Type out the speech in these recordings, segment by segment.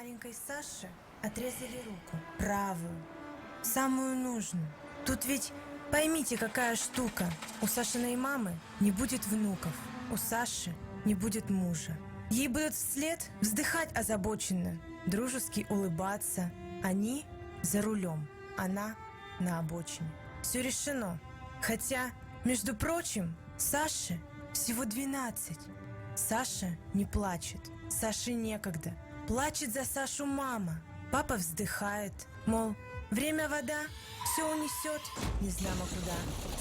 Маленькой Саше отрезали руку, правую, самую нужную. Тут ведь поймите, какая штука. У Сашиной мамы не будет внуков, у Саши не будет мужа. Ей будут вслед вздыхать озабоченно, дружески улыбаться. Они за рулем, она на обочине. Все решено. Хотя, между прочим, Саше всего 12. Саша не плачет, Саше некогда. Плачет за Сашу мама. Папа вздыхает, мол, время вода, все унесет, не знамо куда.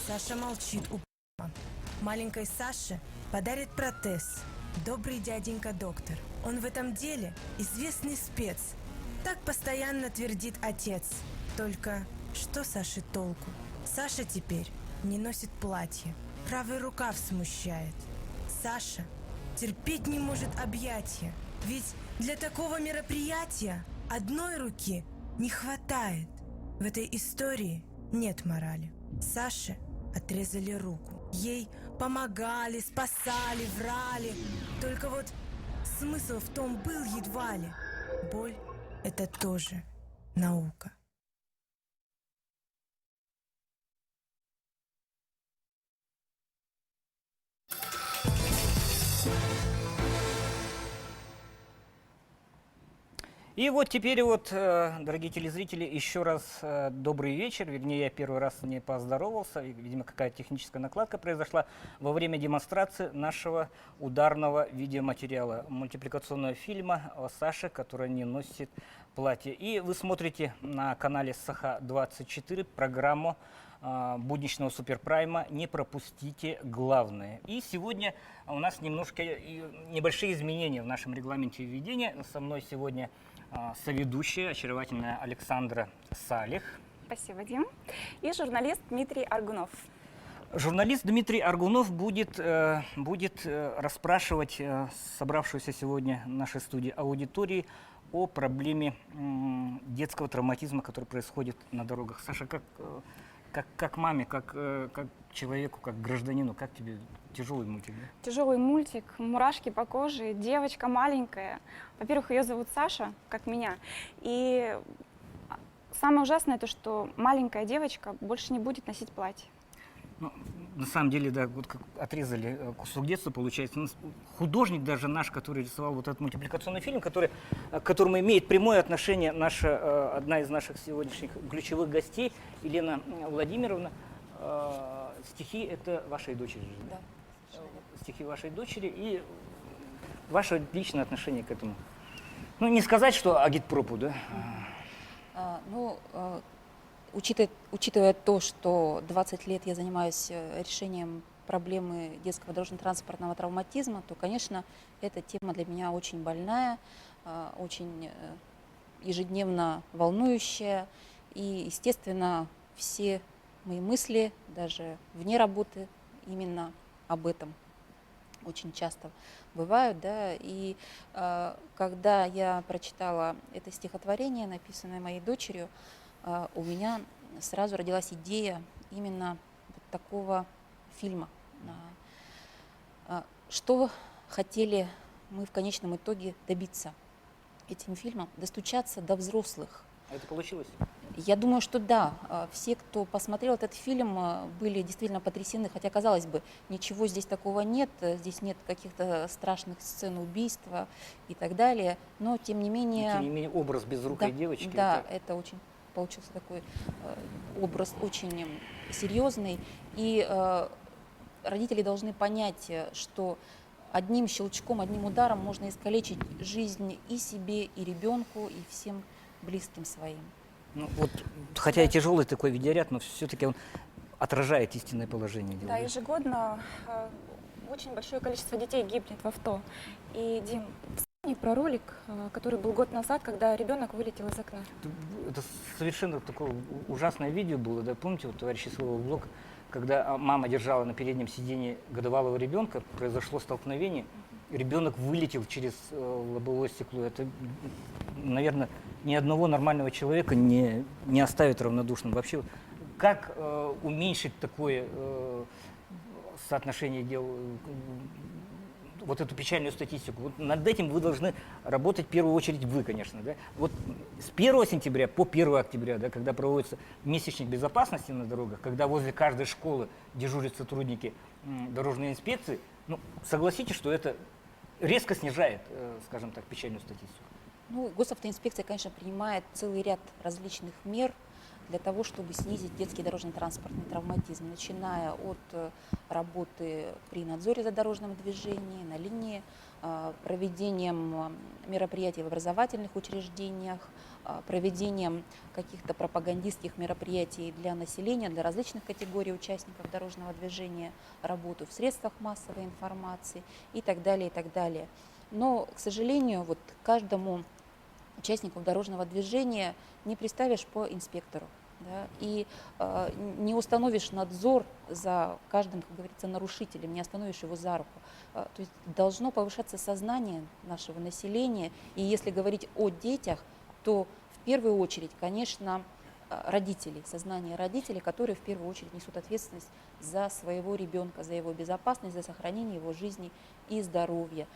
Саша молчит упрямо. Маленькой Саше подарит протез добрый дяденька доктор. Он в этом деле известный спец. Так постоянно твердит отец. Только что Саше толку? Саша теперь не носит платье, правый рукав смущает. Саша терпеть не может объятия, ведь для такого мероприятия одной руки не хватает. В этой истории нет морали. Саше отрезали руку. Ей помогали, спасали, врали. Только вот смысл в том был едва ли. Боль — это тоже наука. И вот теперь вот, дорогие телезрители, еще раз добрый вечер. Вернее, я первый раз не поздоровался. Видимо, какая-то техническая накладка произошла во время демонстрации нашего ударного видеоматериала, мультипликационного фильма о Саше, которая не носит платье. И вы смотрите на канале Саха-24 программу будничного суперпрайма «Не пропустите главное». И сегодня у нас немножко небольшие изменения в нашем регламенте введения. Со мной сегодня соведущая, очаровательная Александра Салих. Спасибо, Дим. И журналист Дмитрий Аргунов. Журналист Дмитрий Аргунов будет расспрашивать собравшуюся сегодня в нашей студии аудитории о проблеме детского травматизма, который происходит на дорогах. Саша, как маме, как человеку, как гражданину, как тебе тяжелый мультик? Да? Тяжелый мультик, мурашки по коже, девочка маленькая. Во-первых, ее зовут Саша, как меня. И самое ужасное то, что маленькая девочка больше не будет носить платье. Ну, на самом деле, да, вот как отрезали кусок детства, получается. Художник даже наш, который рисовал вот этот мультипликационный фильм, к которому имеет прямое отношение наша, одна из наших сегодняшних ключевых гостей, Елена Владимировна. Стихи это вашей дочери. Да. Стихи вашей дочери и ваше личное отношение к этому. Ну, не сказать, что агитпропу, да? Учитывая то, что 20 лет я занимаюсь решением проблемы детского дорожно-транспортного травматизма, то, конечно, эта тема для меня очень больная, очень ежедневно волнующая. И, естественно, все мои мысли, даже вне работы, именно об этом очень часто бывают. Да? И когда я прочитала это стихотворение, написанное моей дочерью, у меня сразу родилась идея именно вот такого фильма. Что хотели мы в конечном итоге добиться этим фильмом? Достучаться до взрослых. А это получилось? Я думаю, что да. Все, кто посмотрел этот фильм, были действительно потрясены, хотя, казалось бы, ничего здесь такого нет, здесь нет каких-то страшных сцен убийства и так далее, но тем не менее... Тем не менее, образ безрукой девочки. Да, это очень получился такой образ очень серьезный, и родители должны понять, что одним щелчком, одним ударом можно искалечить жизнь и себе, и ребенку, и всем близким своим. Ну, вот, хотя и тяжелый такой видеоряд, но все-таки он отражает истинное положение дел. Да, ежегодно очень большое количество детей гибнет в авто. И, Дим, вспомни про ролик, который был год назад, когда ребенок вылетел из окна. Это совершенно такое ужасное видео было, да, помните, вот, товарищ Исловый блог, когда мама держала на переднем сиденье годовалого ребенка, произошло столкновение, ребенок вылетел через лобовое стекло. Это, наверное, ни одного нормального человека не оставит равнодушным. Вообще, как уменьшить такое соотношение дел? вот эту печальную статистику. Вот над этим вы должны работать в первую очередь вы, конечно. Да? Вот с 1 сентября по 1 октября, да, когда проводится месячник безопасности на дорогах, когда возле каждой школы дежурят сотрудники дорожной инспекции, ну, согласитесь, что это резко снижает, скажем так, печальную статистику. Ну, госавтоинспекция, конечно, принимает целый ряд различных мер для того, чтобы снизить детский дорожно-транспортный травматизм, начиная от работы при надзоре за дорожным движением на линии, проведением мероприятий в образовательных учреждениях, проведением каких-то пропагандистских мероприятий для населения, для различных категорий участников дорожного движения, работу в средствах массовой информации и так далее, и так далее. Но, к сожалению, вот каждому участнику дорожного движения не приставишь по инспектору, да, и не установишь надзор за каждым, как говорится, нарушителем, не остановишь его за руку. То есть должно повышаться сознание нашего населения, и если говорить о детях, то в первую очередь, конечно, родителей, сознание родителей, которые в первую очередь несут ответственность за своего ребенка, за его безопасность, за сохранение его жизни и здоровья.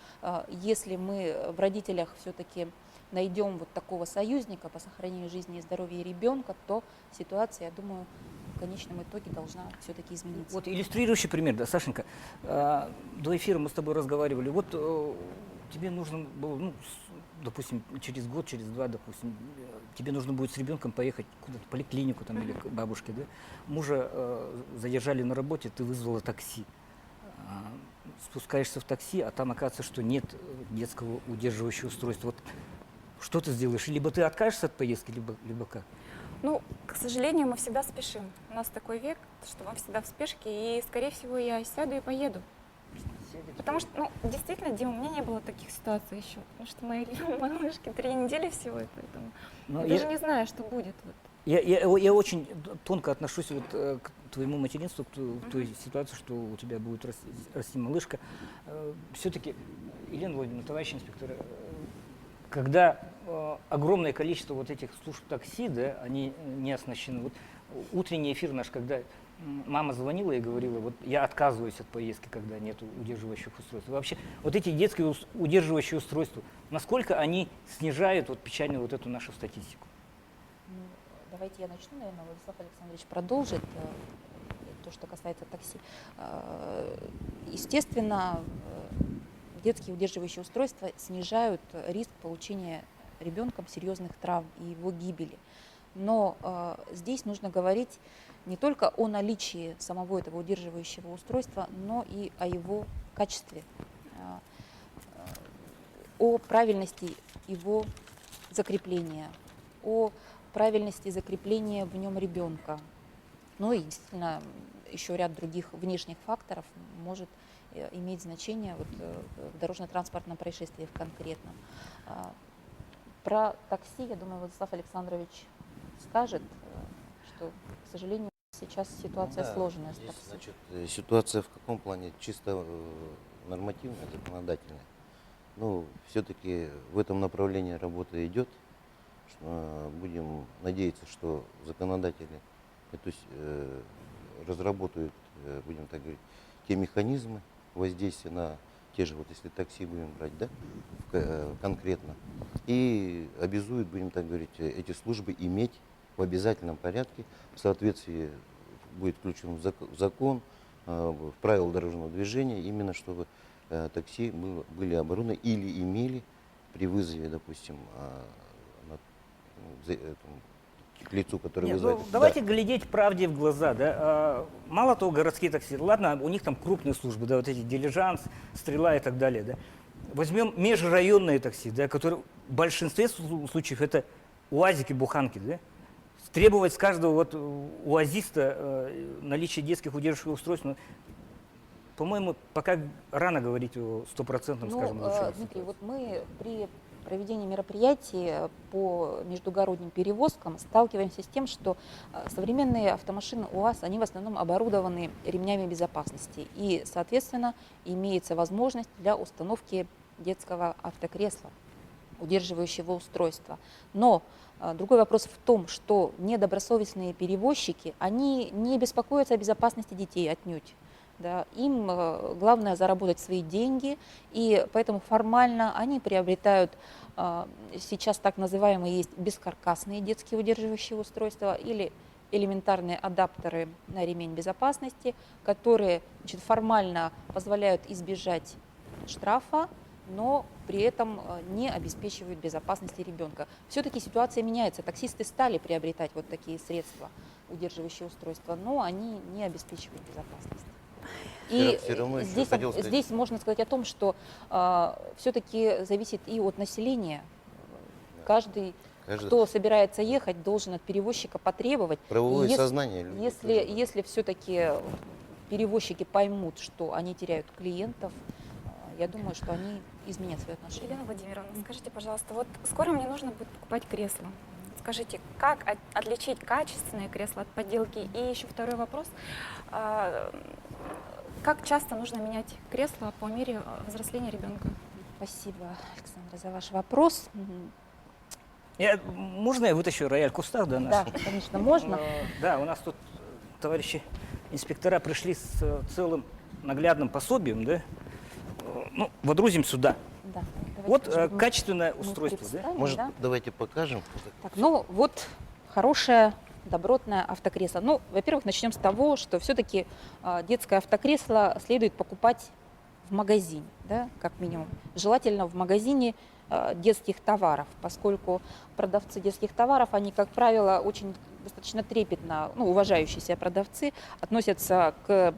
Если мы в родителях все-таки найдем вот такого союзника по сохранению жизни и здоровья ребенка, то ситуация, я думаю, в конечном итоге должна все-таки измениться. Вот иллюстрирующий пример, да, Сашенька. До эфира мы с тобой разговаривали. Вот тебе нужно было, ну, допустим, через год, через два, допустим, тебе нужно будет с ребенком поехать куда-то в поликлинику там, или к бабушке, да? Мужа задержали на работе, ты вызвала такси. Спускаешься в такси, а там оказывается, что нет детского удерживающего устройства. Вот что ты сделаешь? Либо ты откажешься от поездки, либо как? Ну, к сожалению, мы всегда спешим. У нас такой век, что мы всегда в спешке, и, скорее всего, я сяду и поеду. Потому что, ну, действительно, Дима, у меня не было таких ситуаций еще. Потому что мои малышки 3 недели всего, и поэтому я даже не знаю, что будет. Вот. Я очень тонко отношусь вот к твоему материнству, к той ситуации, что у тебя будет расти малышка. Все-таки, Елена Владимировна, товарищ инспектор, когда огромное количество вот этих служб такси, да, они не оснащены. Вот утренний эфир наш, когда мама звонила и говорила, вот я отказываюсь от поездки, когда нет удерживающих устройств. Вообще, вот эти детские удерживающие устройства, насколько они снижают вот печальную вот эту нашу статистику? Ну, давайте я начну, наверное, Владислав Александрович продолжит то, что касается такси. Естественно, детские удерживающие устройства снижают риск получения ребенком серьезных травм и его гибели. Но здесь нужно говорить не только о наличии самого этого удерживающего устройства, но и о его качестве, о правильности его закрепления, о правильности закрепления в нем ребенка. Ну и действительно еще ряд других внешних факторов может иметь значение вот, в дорожно-транспортном происшествии в конкретном. Про такси, я думаю, Владислав Александрович скажет, что, к сожалению, сейчас ситуация сложная с здесь, такси. значит, ситуация в каком плане? Чисто нормативная, законодательная. Ну, все-таки в этом направлении работа идет. Будем надеяться, что законодатели разработают, будем так говорить, те механизмы воздействия на те же, вот если такси будем брать, да, конкретно, и обязуют, будем так говорить, эти службы иметь в обязательном порядке, в соответствии будет включен в закон, в правила дорожного движения, именно чтобы такси были оборудованы или имели при вызове, допустим, к лицу, который вызывает. Ну, давайте глядеть правде в глаза. Да? Мало того, городские такси, ладно, у них там крупные службы, да, вот эти дилижанс, стрела и так далее. Да? Возьмем межрайонные такси, да, которые в большинстве случаев это уазики, буханки. Да? Требовать с каждого вот уазиста наличие детских удерживающих устройств, ну, по-моему, пока рано говорить о стопроцентном, скажем, улучшении. Дмитрий, вот мы при проведении мероприятий по междугородним перевозкам сталкиваемся с тем, что современные автомашины УАЗ, они в основном оборудованы ремнями безопасности. И, соответственно, имеется возможность для установки детского автокресла, удерживающего устройства. Но другой вопрос в том, что недобросовестные перевозчики, они не беспокоятся о безопасности детей отнюдь. да, им главное заработать свои деньги, и поэтому формально они приобретают сейчас так называемые есть бескаркасные детские удерживающие устройства или элементарные адаптеры на ремень безопасности, которые, значит, формально позволяют избежать штрафа, но при этом не обеспечивают безопасности ребенка. Все-таки ситуация меняется. Таксисты стали приобретать вот такие средства, удерживающие устройства, но они не обеспечивают безопасность. И Всё равно еще здесь, хотел сказать. здесь можно сказать о том, что все-таки зависит и от населения. Каждый, кто собирается ехать, должен от перевозчика потребовать. Правовое Если- сознание людей Если, тоже. если все-таки перевозчики поймут, что они теряют клиентов, я думаю, что они изменят свои отношения. Елена Владимировна, скажите, пожалуйста, вот скоро мне нужно будет покупать кресло. Скажите, как отличить качественное кресло от подделки? И еще второй вопрос. Как часто нужно менять кресло по мере взросления ребенка? Спасибо, Александра, за ваш вопрос. Можно я вытащу рояль Кустав, да, наш? Да, конечно, можно. Да, у нас тут товарищи инспектора пришли с целым наглядным пособием, да? Ну, водрузим сюда. Да, давайте, Вот чтобы мы- качественное мы устройство, да? представим, Может, да? давайте покажем? Так, ну вот хорошее, добротное автокресло. Ну, во-первых, начнем с того, что все-таки детское автокресло следует покупать в магазине, да, как минимум. Желательно в магазине детских товаров, поскольку продавцы детских товаров, они, как правило, очень достаточно трепетно, ну, уважающие себя продавцы, относятся к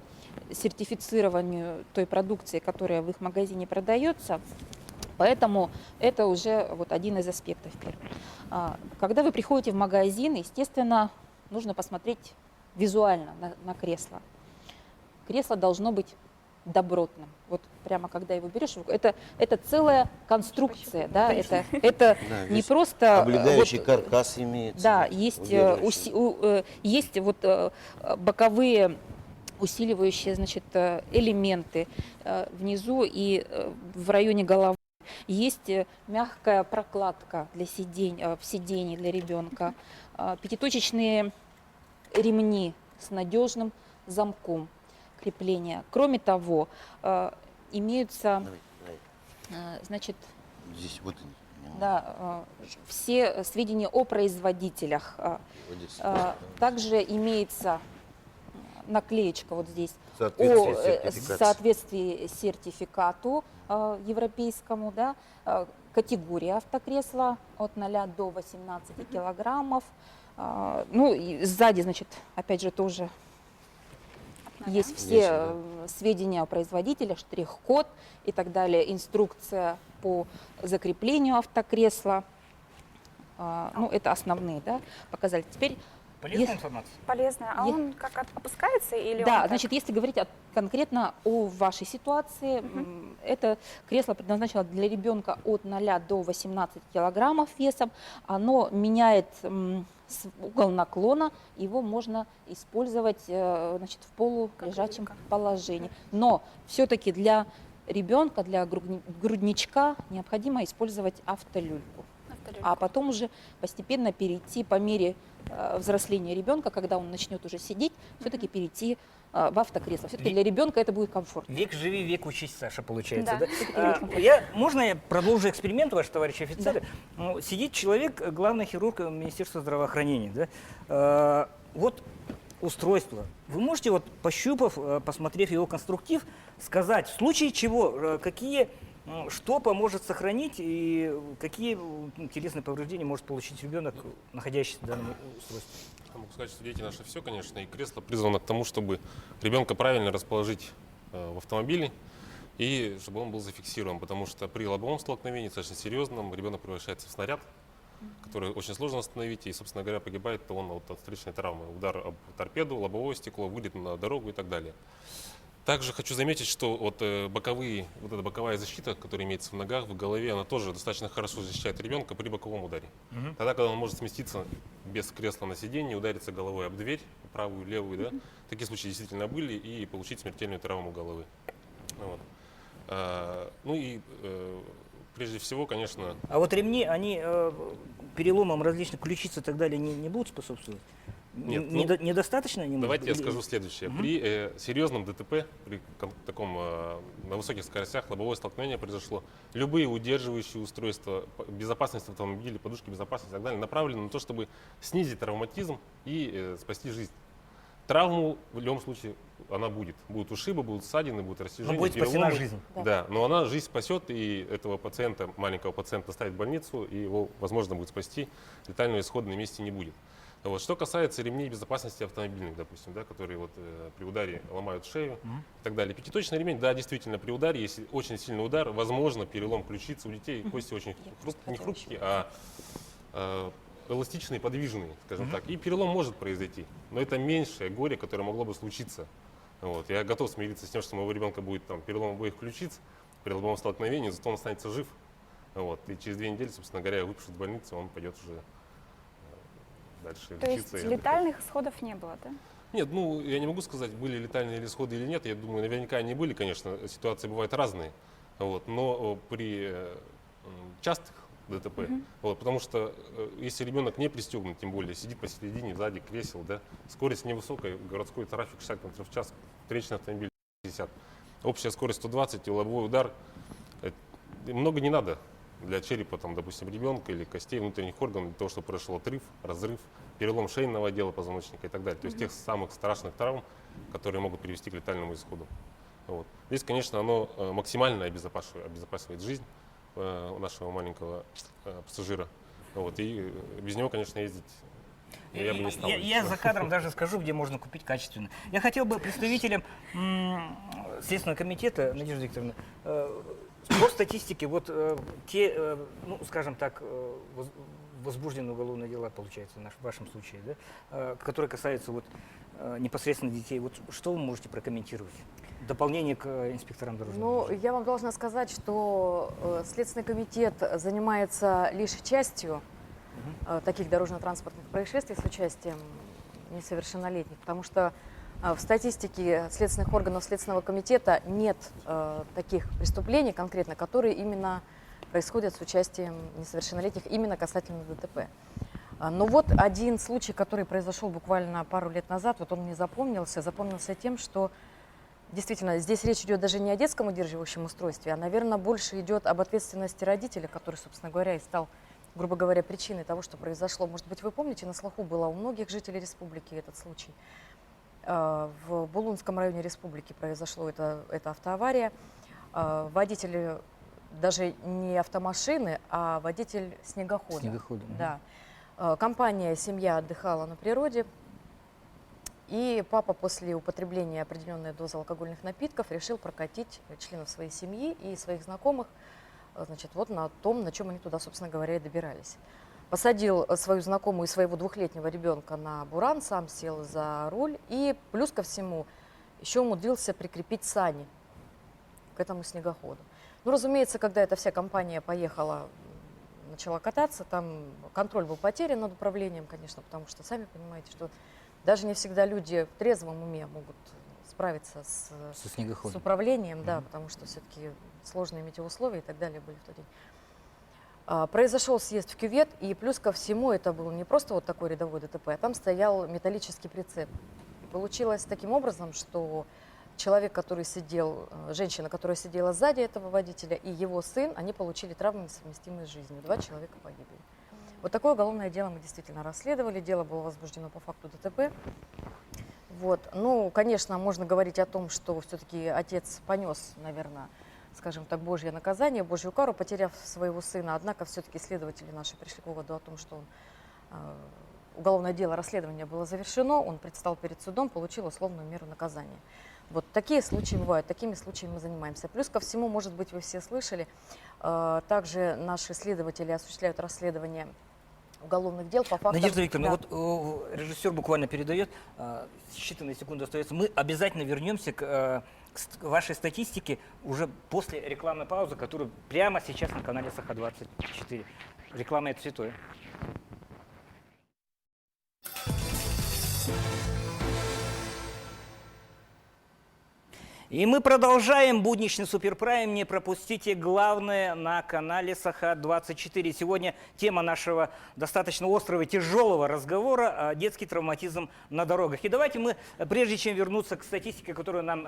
сертифицированию той продукции, которая в их магазине продается. Поэтому это уже вот один из аспектов первый. Когда вы приходите в магазин, естественно, нужно посмотреть визуально на кресло. Кресло должно быть добротным. Вот прямо когда его берешь, это целая конструкция, да, это Да, не здесь просто облегающий вот, каркас имеется. да, есть, удерживающий. есть вот боковые усиливающие, значит, элементы внизу и в районе головы. Есть мягкая прокладка для в сиденье для ребенка, пятиточечные ремни с надежным замком крепления. Кроме того, имеются, Давай. значит, Здесь вот. да, все сведения о производителях. Вот здесь. Также имеется наклеечка вот здесь Соответствие о сертификации. соответствии сертификату европейскому, да, категория автокресла от 0 до 18 килограммов. Ну и сзади, значит, опять же тоже есть все Есть, да. сведения о производителе, штрих-код и так далее, инструкция по закреплению автокресла. Ну, это основные, да, показали. Теперь Полезная Есть- информация? Полезно. А Е- он как опускается или он да, так? значит, если говорить конкретно о вашей ситуации, это кресло предназначено для ребенка от 0 до 18 килограммов весом. Оно меняет угол наклона, его можно использовать, значит, в полулежачем люлька. положении. Но все-таки для ребенка, для грудничка необходимо использовать автолюльку. Автолюлька. А потом уже постепенно перейти по мере взросления ребенка, когда он начнет уже сидеть, все-таки перейти в автокресло. Все-таки для ребенка это будет комфортно. Век живи, век учись, Саша, получается, Да. да? Можно я продолжу эксперимент, ваш товарищ офицеры? Ну, сидит человек, главный хирург Министерства здравоохранения, да? Вот устройство. Вы можете, вот пощупав, посмотрев его конструктив, сказать, в случае чего, что поможет сохранить и какие телесные повреждения может получить ребенок, находящийся в данном устройстве? Я могу сказать, что дети наши все, конечно, и кресло призвано к тому, чтобы ребенка правильно расположить в автомобиле и чтобы он был зафиксирован, потому что при лобовом столкновении, достаточно серьезном, ребенок превращается в снаряд, который очень сложно остановить, и, собственно говоря, погибает он от встречной травмы, удар об торпеду, лобовое стекло, вылет на дорогу и так далее. Также хочу заметить, что вот эта боковая защита, которая имеется в ногах, в голове, она тоже достаточно хорошо защищает ребенка при боковом ударе. Тогда, когда он может сместиться без кресла на сиденье, удариться головой об дверь, правую, левую, да, такие случаи действительно были, и получить смертельную травму головы. Вот. Ну и прежде всего, конечно, А вот ремни, они переломам различных ключиц и так далее не будут способствовать? Нет, ну, недостаточно? Не Давайте я может? скажу следующее. При серьезном ДТП, при таком на высоких скоростях лобовое столкновение произошло, любые удерживающие устройства безопасности автомобиля, подушки безопасности и так далее направлены на то, чтобы снизить травматизм и спасти жизнь. Травму в любом случае она будет. Будут ушибы, будут ссадины, будут растяжения, Но будет спасена переломы. жизнь. Да, но она жизнь спасет, и этого пациента, маленького пациента, доставит в больницу, и его, возможно, будет спасти. Летального исхода на месте не будет. Вот. Что касается ремней безопасности автомобильных, допустим, да, которые вот, при ударе ломают шею и так далее. Пятиточный ремень, да, действительно, при ударе, если очень сильный удар, возможно, перелом ключицы. У детей кости очень не хрупкие, а эластичные, подвижные, скажем так. И перелом может произойти, но это меньшее горе, которое могло бы случиться. Вот. Я готов смириться с тем, что у моего ребенка будет там, перелом обоих ключиц при лобовом столкновении, зато он останется жив. Вот. И через 2 недели, собственно говоря, выпишут в больницу, он пойдет уже дальше То есть лечиться. летальных исходов не было, да? Нет, ну, я не могу сказать, были летальные исходы или нет. Я думаю, наверняка они были, конечно. Ситуации бывают разные. Вот. Но при частых ДТП, вот, потому что если ребенок не пристегнут, тем более сидит посередине, сзади кресел, да, скорость невысокая, городской трафик 60 км в час, встречный автомобиль 50. Общая скорость 120 и лобовой удар. Много не надо для черепа, там, допустим, ребенка или костей, внутренних органов, для того, чтобы произошел отрыв, разрыв, перелом шейного отдела позвоночника и так далее. То есть тех самых страшных травм, которые могут привести к летальному исходу. Вот. Здесь, конечно, оно максимально обезопасивает жизнь нашего маленького пассажира. Вот. И без него, конечно, ездить я бы не стал. Я за кадром даже скажу, где можно купить качественно. Я хотел бы представителям Следственного комитета, Надежда Викторовна, по статистике, вот те, ну, скажем так, возбужденные уголовные дела, получается, в вашем случае, да, которые касаются вот, непосредственно детей, вот что вы можете прокомментировать? Дополнение к инспекторам дорожного движения. Я вам должна сказать, что Следственный комитет занимается лишь частью таких дорожно-транспортных происшествий с участием несовершеннолетних, потому что в статистике следственных органов Следственного комитета нет таких преступлений конкретно, которые именно происходят с участием несовершеннолетних, именно касательно ДТП. Но вот один случай, который произошел буквально пару лет назад, вот он мне запомнился тем, что действительно здесь речь идет даже не о детском удерживающем устройстве, а, наверное, больше идет об ответственности родителя, который, собственно говоря, и стал, грубо говоря, причиной того, что произошло. Может быть, вы помните, на слуху было у многих жителей республики этот случай. В Булунском районе республики произошла эта автоавария. Водитель даже не автомашины, а водитель снегохода. Снегохода. Да. Компания, семья отдыхала на природе. И папа после употребления определенной дозы алкогольных напитков решил прокатить членов своей семьи и своих знакомых, значит, вот на том, на чем они туда, собственно говоря, и добирались. Посадил свою знакомую и своего 2-летнего ребенка на буран, сам сел за руль и плюс ко всему еще умудрился прикрепить сани к этому снегоходу. Ну, разумеется, когда эта вся компания поехала, начала кататься, там контроль был потерян над управлением, конечно, потому что, сами понимаете, что даже не всегда люди в трезвом уме могут справиться с управлением, да, потому что все-таки сложные метеоусловия и так далее были в тот день. Произошел съезд в кювет, и плюс ко всему это был не просто вот такой рядовой ДТП, а там стоял металлический прицеп. Получилось таким образом, что человек, который сидел, женщина, которая сидела сзади этого водителя, и его сын, они получили травмы, несовместимые с жизнью. 2 человека погибли. Вот такое уголовное дело мы действительно расследовали. Дело было возбуждено по факту ДТП. Вот. Ну, конечно, можно говорить о том, что все-таки отец понес, наверное, скажем так, Божье наказание, Божью кару, потеряв своего сына. Однако все-таки следователи наши пришли к выводу о том, что уголовное дело, расследование было завершено, он предстал перед судом, получил условную меру наказания. Вот такие случаи бывают, такими случаями мы занимаемся. Плюс ко всему, может быть, вы все слышали, также наши следователи осуществляют расследование уголовных дел по фактам... Надежда Викторовна, Да. вот режиссер буквально передает, считанные секунды остается. Мы обязательно вернемся к вашей статистике уже после рекламной паузы, которую прямо сейчас на канале Саха-24. Реклама – это святое. И мы продолжаем будничный суперпрайм. Не пропустите главное на канале Саха-24. Сегодня тема нашего достаточно острого и тяжелого разговора – детский травматизм на дорогах. И давайте мы, прежде чем вернуться к статистике, которую нам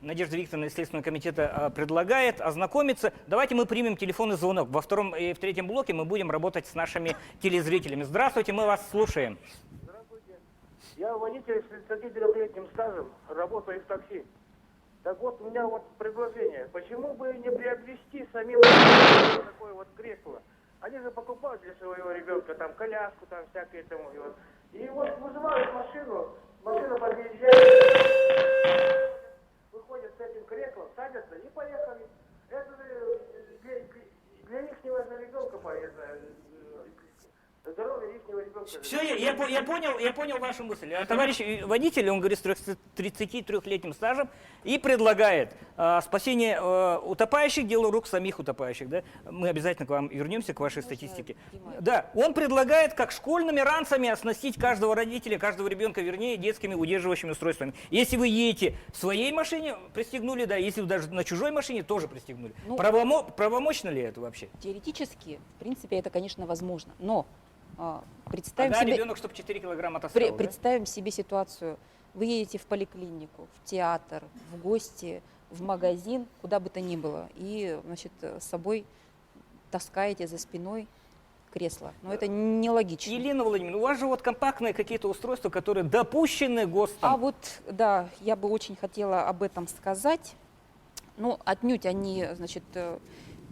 Надежда Викторовна из Следственного комитета предлагает ознакомиться, давайте мы примем телефонный звонок. Во втором и в третьем блоке мы будем работать с нашими телезрителями. Здравствуйте, мы вас слушаем. Здравствуйте. Я водитель с 33-летним стажем, работаю в такси. Так вот, у меня вот предложение. Почему бы не приобрести самим такое вот кресло? Они же покупают для своего ребенка там коляску, там всякое тому. И вот вызывают машину, машина подъезжает, выходят с этим креслом, садятся и поехали. Это для ихнего же ребенка полезно. Здоровье ихнего ребенка. Все, я понял вашу мысль. Товарищ водитель, он говорит, с 33-летним стажем и предлагает спасение утопающих, дело рук самих утопающих. Да? Мы обязательно к вам вернемся, к вашей статистике. Да, он предлагает, как школьными ранцами оснастить каждого родителя, каждого ребенка, вернее, детскими удерживающими устройствами. Если вы едете в своей машине, пристегнули, да, если вы даже на чужой машине, тоже пристегнули. Ну, правомочно ли это вообще? Теоретически, в принципе, это, конечно, возможно. Но представим Тогда себе... ребенок, чтобы 4 килограмма таскал, да? Представим себе ситуацию. Вы едете в поликлинику, в театр, в гости, в магазин, куда бы то ни было, и, значит, с собой таскаете за спиной кресло. Но это нелогично. Елена Владимировна, у вас же вот компактные какие-то устройства, которые допущены ГОСТом. А вот, да, я бы очень хотела об этом сказать. Но отнюдь они, значит,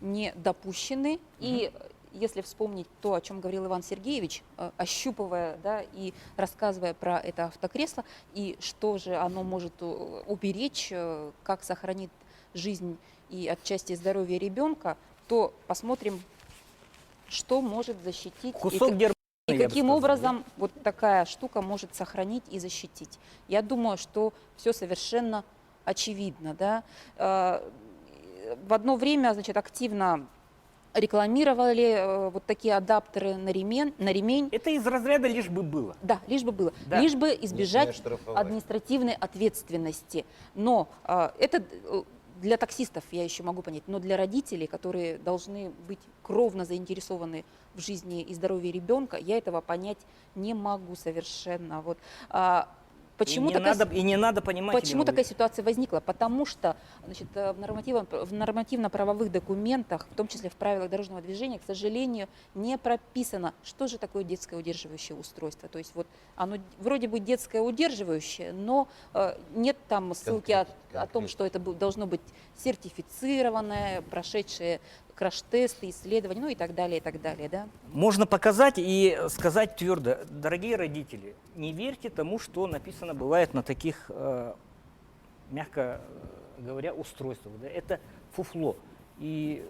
не допущены. И если вспомнить то, о чем говорил Иван Сергеевич, ощупывая, да, и рассказывая про это автокресло, и что же оно может уберечь, как сохранит жизнь и отчасти здоровье ребенка, то посмотрим, что может защитить Кусок германа, и я бы каким сказал, образом вот такая штука может сохранить и защитить. Я думаю, что все совершенно очевидно. Да? В одно время, значит, активно рекламировали вот такие адаптеры на ремень. Это из разряда «лишь бы было». Да, лишь бы было. Да. Лишь бы Не избежать штрафовать. административной ответственности. Но это для таксистов я еще могу понять, но для родителей, которые должны быть кровно заинтересованы в жизни и здоровье ребенка, я этого понять не могу совершенно. Вот. Почему не надо понимать. Почему такая ситуация возникла? Потому что, значит, в нормативно-правовых документах, в том числе в правилах дорожного движения, к сожалению, не прописано, что же такое детское удерживающее устройство. То есть вот оно вроде бы детское удерживающее, но нет там ссылки о том, что это должно быть сертифицированное, прошедшее краш-тесты, исследования, ну и так далее, да? Можно показать и сказать твердо: дорогие родители, не верьте тому, что написано бывает на таких, мягко говоря, устройствах. Да? Это фуфло. И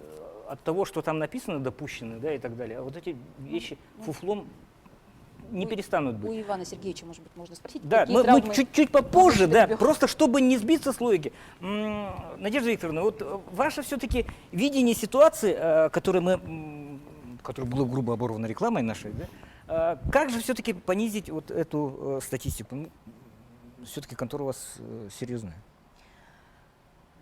от того, что там написано, допущены, да, и так далее, а вот эти вещи фуфлом не перестанут быть. У Ивана Сергеевича, может быть, можно спросить. Да, какие мы травмы чуть-чуть попозже, да, ребенок? просто чтобы не сбиться с логики. Надежда Викторовна, вот ваше все-таки видение ситуации, которое было грубо оборвано рекламой нашей, да, как же все-таки понизить вот эту статистику? Все-таки контора у вас серьезная.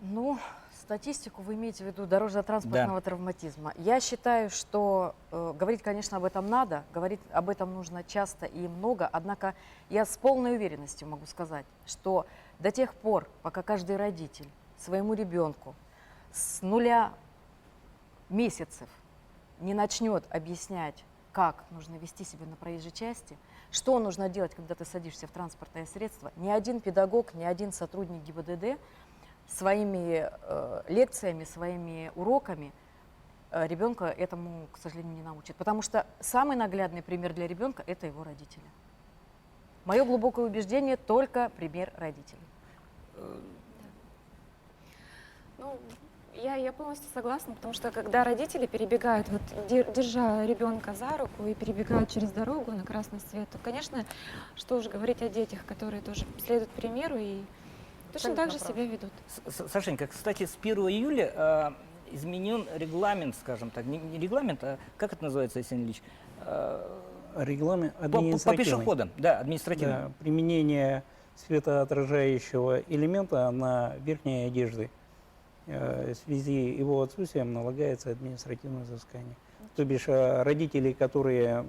Ну, статистику вы имеете в виду дорожно-транспортного травматизма. Я считаю, что говорить, конечно, об этом надо, говорить об этом нужно часто и много, однако я с полной уверенностью могу сказать, что до тех пор, пока каждый родитель своему ребенку с 0 месяцев не начнет объяснять, как нужно вести себя на проезжей части, что нужно делать, когда ты садишься в транспортное средство, ни один педагог, ни один сотрудник ГИБДД своими лекциями, своими уроками ребенка этому, к сожалению, не научит. Потому что самый наглядный пример для ребенка – это его родители. Мое глубокое убеждение – только пример родителей. Ну, я полностью согласна, потому что когда родители перебегают, вот, держа ребенка за руку и перебегают через дорогу на красный свет, то, конечно, что уже говорить о детях, которые тоже следуют примеру и точно так же себя ведут. Сашенька, кстати, с 1 июля изменен регламент, скажем так, не регламент, а как это называется, Есенин Ильич? Регламент По административный. пешеходам, да, административный. Да, применение светоотражающего элемента на верхней одежде. В связи с его отсутствием налагается административное взыскание. То бишь родители, которые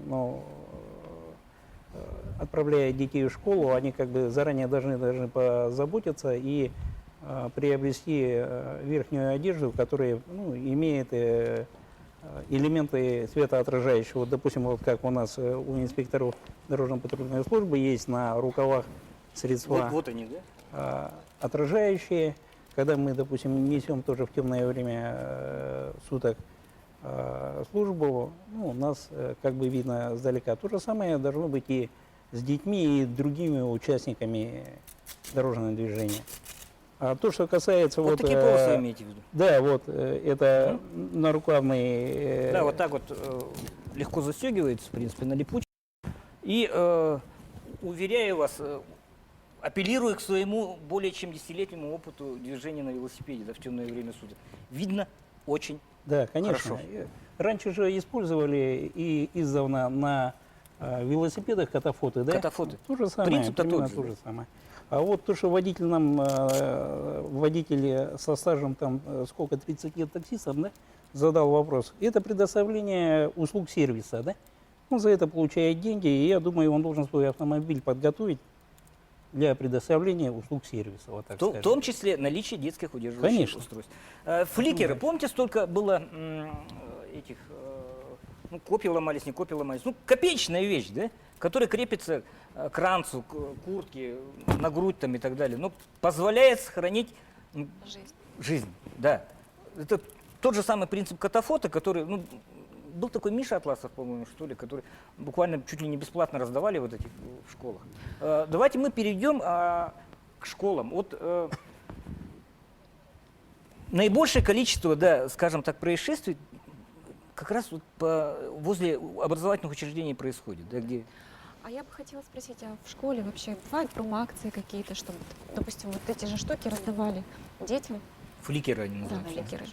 отправляя детей в школу, они как бы заранее должны позаботиться и приобрести верхнюю одежду, которая имеет элементы светоотражающего. Вот, допустим, вот как у нас у инспекторов дорожно-патрульной службы есть на рукавах средства Вот они, да? отражающие. Когда мы, допустим, несем тоже в темное время суток службу, у нас как бы видно сдалека. То же самое должно быть и с детьми, и другими участниками дорожного движения. А то, что касается Вот такие полосы вы имеете в виду? Да, вот это нарукавный. Да, вот так вот легко застегивается, в принципе, на липучке. И уверяю вас, апеллирую к своему более чем 10-летнему опыту движения на велосипеде, да, в темное время суток. Видно очень. Да, конечно. Хорошо. Раньше же использовали и издавна на велосипедах катафоты, да? Катафоты. То же самое, Принцип-то примерно тот же, то да? же самое. А вот то, что водитель нам, водитель со стажем там сколько, 30 лет таксистом, да, задал вопрос, это предоставление услуг сервиса, да? Он за это получает деньги, и я думаю, он должен свой автомобиль подготовить для предоставления услуг сервиса. Вот так В скажем. том числе наличие детских удерживающих Конечно. устройств. Фликеры, помните, столько было этих, копья ломались, не копья ломались. Копеечная вещь, да, которая крепится к ранцу, к куртке, на грудь там и так далее. Позволяет сохранить жизнь. Да. Это тот же самый принцип катафота, который, был такой Миша Атласов, по-моему, что ли, который буквально чуть ли не бесплатно раздавали вот этих в школах. Давайте мы перейдем к школам. Вот наибольшее количество, да, скажем так, происшествий как раз вот возле образовательных учреждений происходит, да, где... А я бы хотела спросить, а в школе вообще бывают промо-акции какие-то, чтобы, допустим, вот эти же штуки раздавали детям? Фликеры они Да, называются. фликеры.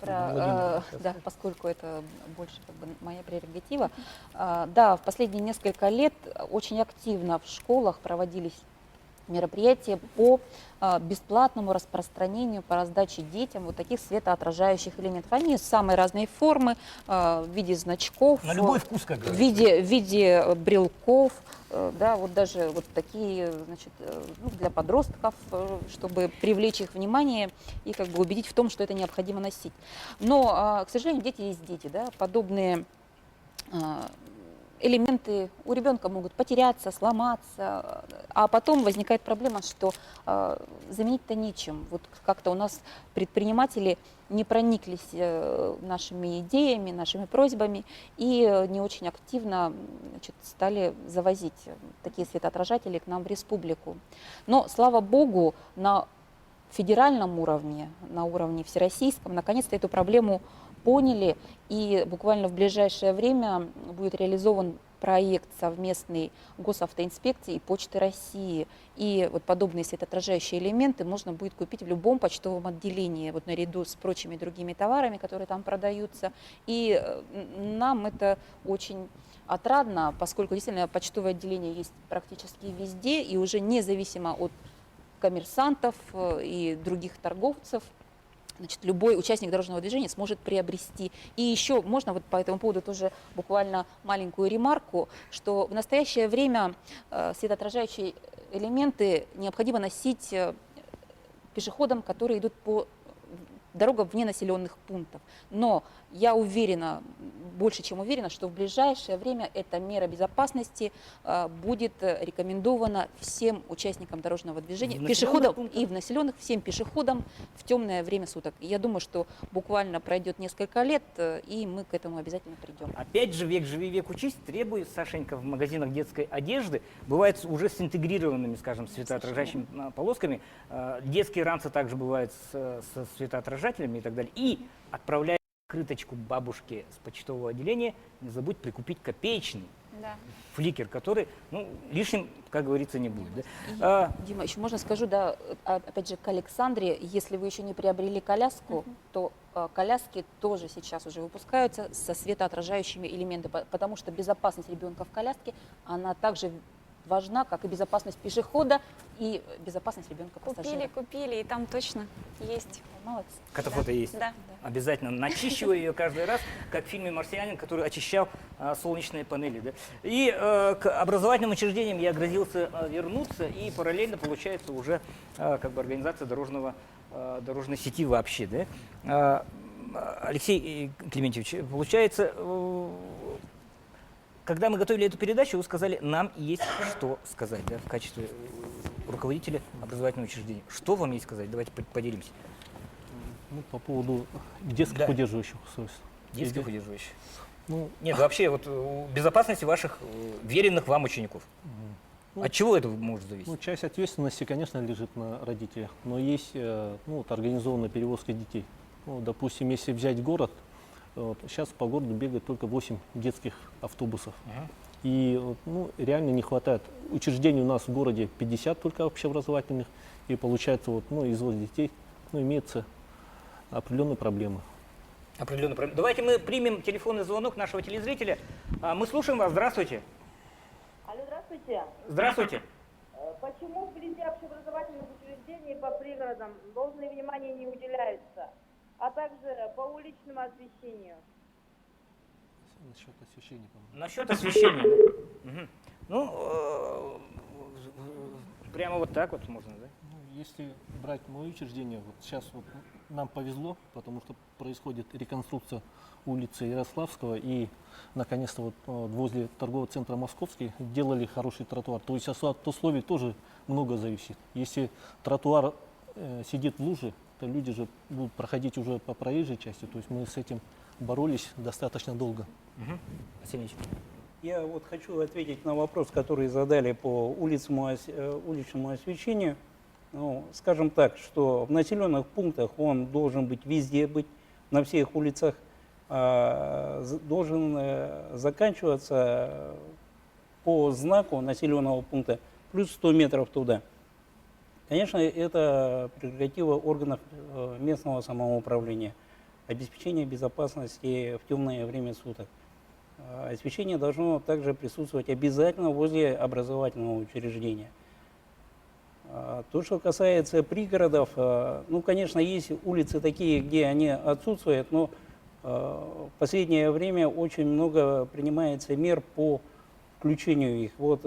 Да, поскольку это больше как бы моя прерогатива. Да, в последние несколько лет очень активно в школах проводились мероприятия по бесплатному распространению, по раздаче детям вот таких светоотражающих элементов. Они самой разной формы, в виде значков, На любой вкус, как в говорится. виде брелков, да, вот даже вот такие, значит, для подростков, чтобы привлечь их внимание и как бы убедить в том, что это необходимо носить. Но, к сожалению, дети есть дети, да, подобные элементы у ребенка могут потеряться, сломаться, а потом возникает проблема, что заменить-то нечем. Вот как-то у нас предприниматели не прониклись нашими идеями, нашими просьбами и не очень активно, значит, стали завозить такие светоотражатели к нам в республику. Но, слава богу, на федеральном уровне, на уровне всероссийском, наконец-то эту проблему поняли, и буквально в ближайшее время будет реализован проект совместный Госавтоинспекции и Почты России. И вот подобные светоотражающие элементы можно будет купить в любом почтовом отделении, вот наряду с прочими другими товарами, которые там продаются. И нам это очень отрадно, поскольку действительно почтовое отделение есть практически везде, и уже независимо от коммерсантов и других торговцев, значит, любой участник дорожного движения сможет приобрести. И еще можно вот по этому поводу тоже буквально маленькую ремарку, что в настоящее время светоотражающие элементы необходимо носить пешеходам, которые идут по дорогам вне населенных пунктов. Но я уверена, больше чем уверена, что в ближайшее время эта мера безопасности будет рекомендована всем участникам дорожного движения, пешеходам и в населенных, всем пешеходам в темное время суток. И я думаю, что буквально пройдет несколько лет, и мы к этому обязательно придем. Опять же, век живи, век учись, требует, Сашенька, в магазинах детской одежды, бывает уже с интегрированными, скажем, светоотражающими полосками. Детские ранцы также бывают со светоотражателями и так далее. И отправляя открыточку бабушке с почтового отделения, не забудь прикупить копеечный фликер, который лишним, как говорится, не будет. Да? Дима, еще можно скажу, да, опять же, к Александре, если вы еще не приобрели коляску, то коляски тоже сейчас уже выпускаются со светоотражающими элементами, потому что безопасность ребенка в коляске, она также важна, как и безопасность пешехода и безопасность ребенка пассажира. Купили, и там точно есть. Молодцы. Это фото есть? Да. Обязательно начищиваю ее каждый раз, как в фильме «Марсианин», который очищал солнечные панели. Да? И к образовательным учреждениям я грозился вернуться, и параллельно, получается, уже как бы организация дорожной сети вообще. Да? Алексей Клементьевич, получается, когда мы готовили эту передачу, вы сказали, нам есть что сказать, да, в качестве руководителя образовательного учреждения. Что вам есть сказать? Давайте поделимся. Ну, по поводу детских Да. удерживающих устройств. Детских удерживающих. Ну, Нет, вообще, вот безопасности ваших веренных вам учеников. От чего это может зависеть? ну, часть ответственности, конечно, лежит на родителях, но есть ну, вот, организованная перевозка детей. Ну, допустим, если взять город, вот, сейчас по городу бегает только 8 детских автобусов. И вот, ну, реально не хватает. Учреждений у нас в городе 50 только общеобразовательных, и получается, вот, ну, извоз детей, ну, имеются определенные проблемы. Определенно. Давайте мы примем телефонный звонок нашего телезрителя. Мы слушаем вас. Здравствуйте. Алло, здравствуйте. Здравствуйте. Почему вблизи общеобразовательных учреждений по пригородам должное внимание не уделяется, а также по уличному освещению? Насчет освещения, по-моему. Насчет освещения. Да? Мгм. Ну, прямо вот так вот можно, да? Ну, если брать мое учреждение, вот сейчас вот нам повезло, потому что происходит реконструкция улицы Ярославского, и наконец-то вот возле торгового центра Московский делали хороший тротуар. То есть от условий тоже много зависит. Если тротуар сидит в луже, то люди же будут проходить уже по проезжей части. То есть мы с этим боролись достаточно долго. Василий Ильич. Я вот хочу ответить на вопрос, который задали по уличному освещению. Ну, скажем так, что в населенных пунктах он должен быть везде, быть на всех улицах, должен заканчиваться по знаку населенного пункта плюс 100 метров туда. Конечно, это прерогатива органов местного самоуправления, обеспечение безопасности в темное время суток. Освещение должно также присутствовать обязательно возле образовательного учреждения. То, что касается пригородов, ну, конечно, есть улицы такие, где они отсутствуют, но в последнее время очень много принимается мер по включению их. Вот,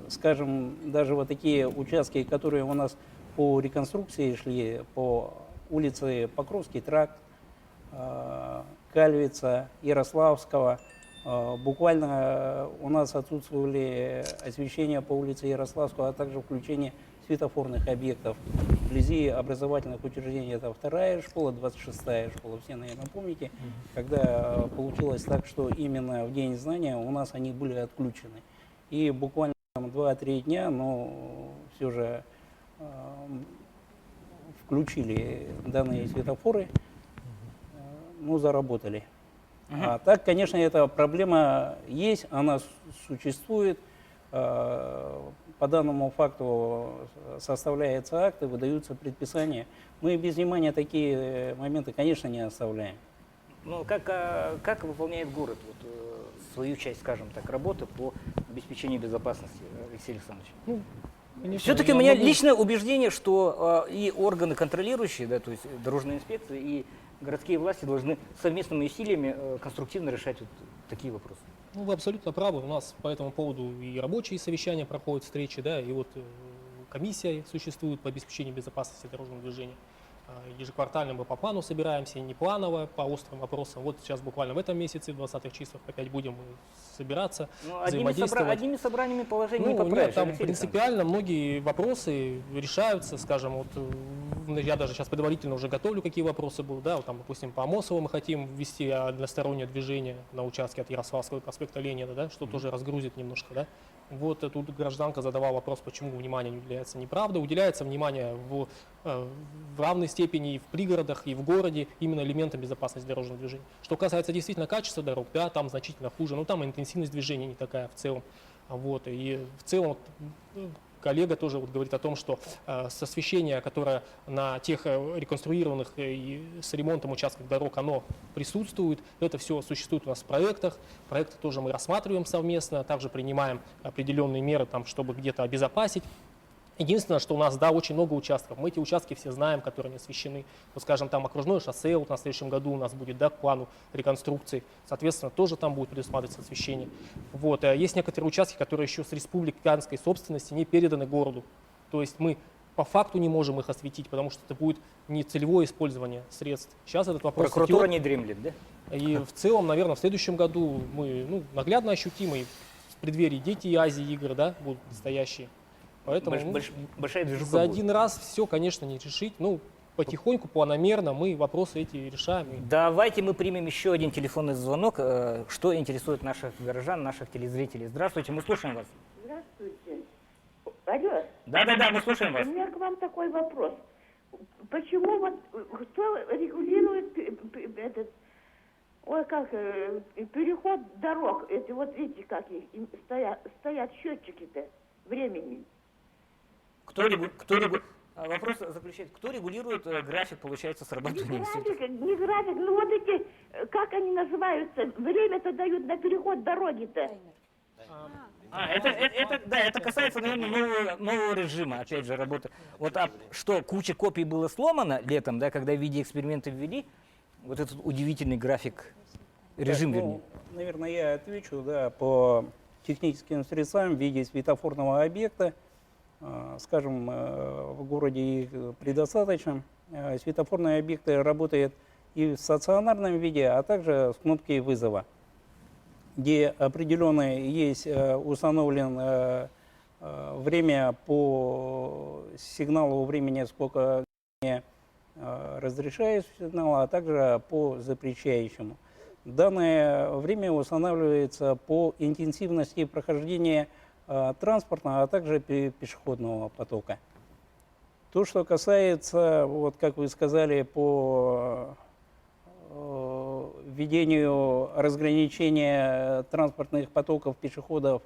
скажем, даже вот такие участки, которые у нас по реконструкции шли, по улице Покровский тракт, Кальвица, Ярославского, буквально у нас отсутствовали освещения по улице Ярославского, а также включение светофорных объектов вблизи образовательных учреждений. Это 2-я школа, 26-я школа, все, наверное, помните, когда получилось так, что именно в День знания у нас они были отключены. И буквально 2-3 дня, но все же включили данные светофоры, ну, заработали. А так, конечно, эта проблема есть, она существует. По данному факту составляются акты, выдаются предписания. Мы без внимания такие моменты, конечно, не оставляем. Ну, как выполняет город вот, свою часть, скажем так, работы по обеспечению безопасности, Алексей Александрович? Ну, все-таки у меня личное убеждение, что и органы контролирующие, да, то есть дорожная инспекция, и городские власти должны совместными усилиями конструктивно решать вот такие вопросы. Ну, вы абсолютно правы. У нас по этому поводу и рабочие совещания проходят, встречи, да, и вот комиссия существует по обеспечению безопасности дорожного движения. Ежеквартально мы по плану собираемся, не планово, по острым вопросам. Вот сейчас буквально в этом месяце, в 20-х числах, опять будем собираться, взаимодействовать. Одними собраниями положение не Ну, поправишь. нет, там Алексей принципиально многие вопросы решаются, скажем, вот я даже сейчас предварительно уже готовлю, какие вопросы будут, да, вот там, допустим, по Амосову мы хотим ввести одностороннее движение на участке от Ярославского проспекта Ленина, да, что тоже разгрузит немножко, да. Вот тут гражданка задавала вопрос, почему внимание не уделяется. Неправда, уделяется внимание в равной степени и в пригородах, и в городе именно элементам безопасности дорожного движения. Что касается действительно качества дорог, да, там значительно хуже, но там интенсивность движения не такая в целом. Вот, и в целом коллега тоже вот говорит о том, что с освещения, которое на тех реконструированных и с ремонтом участках дорог, оно присутствует. Это все существует у нас в проектах. Проекты тоже мы рассматриваем совместно, также принимаем определенные меры, там, чтобы где-то обезопасить. Единственное, что у нас, да, очень много участков. Мы эти участки все знаем, которые не освещены. Вот, скажем, там окружное шоссе вот на следующем году у нас будет, да, к плану реконструкции. Соответственно, тоже там будет предусматриваться освещение. Вот. Есть некоторые участки, которые еще с республиканской собственности не переданы городу. То есть мы по факту не можем их осветить, потому что это будет не целевое использование средств. Сейчас этот вопрос Прокуратура идет. не дремлет, да? И в целом, наверное, в следующем году мы наглядно ощутим, и в преддверии дети Азии игр, да, будут настоящие. Поэтому Большая движуха за будет. один раз все, конечно, не решить. Ну, потихоньку, планомерно мы вопросы эти решаем. Давайте мы примем еще один телефонный звонок. Что интересует наших горожан, наших телезрителей? Здравствуйте, мы слушаем вас. Здравствуйте. Алло. Да, мы слушаем вас. У меня к вам такой вопрос. Почему вот кто регулирует этот, переход дорог? Это вот видите, как их стоят счетчики-то времени. Вопрос заключается, кто регулирует график, получается, срабатывания Не график, ну вот эти, как они называются, время-то дают на переход дороги-то. Это касается, наверное, нового режима, опять же, работы. Вот что, куча копий было сломано летом, да, когда в виде эксперимента ввели вот этот удивительный график, режим, вернее. Наверное, я отвечу, да, по техническим средствам в виде светофорного объекта. Скажем, в городе их предостаточно. Светофорные объекты работают и в стационарном виде, а также с кнопкой вызова, где определенно есть установлен время по сигналу времени, сколько разрешает сигнал, а также по запрещающему. Данное время устанавливается по интенсивности прохождения транспортного, а также пешеходного потока. То, что касается, вот как вы сказали, по введению разграничения транспортных потоков, пешеходов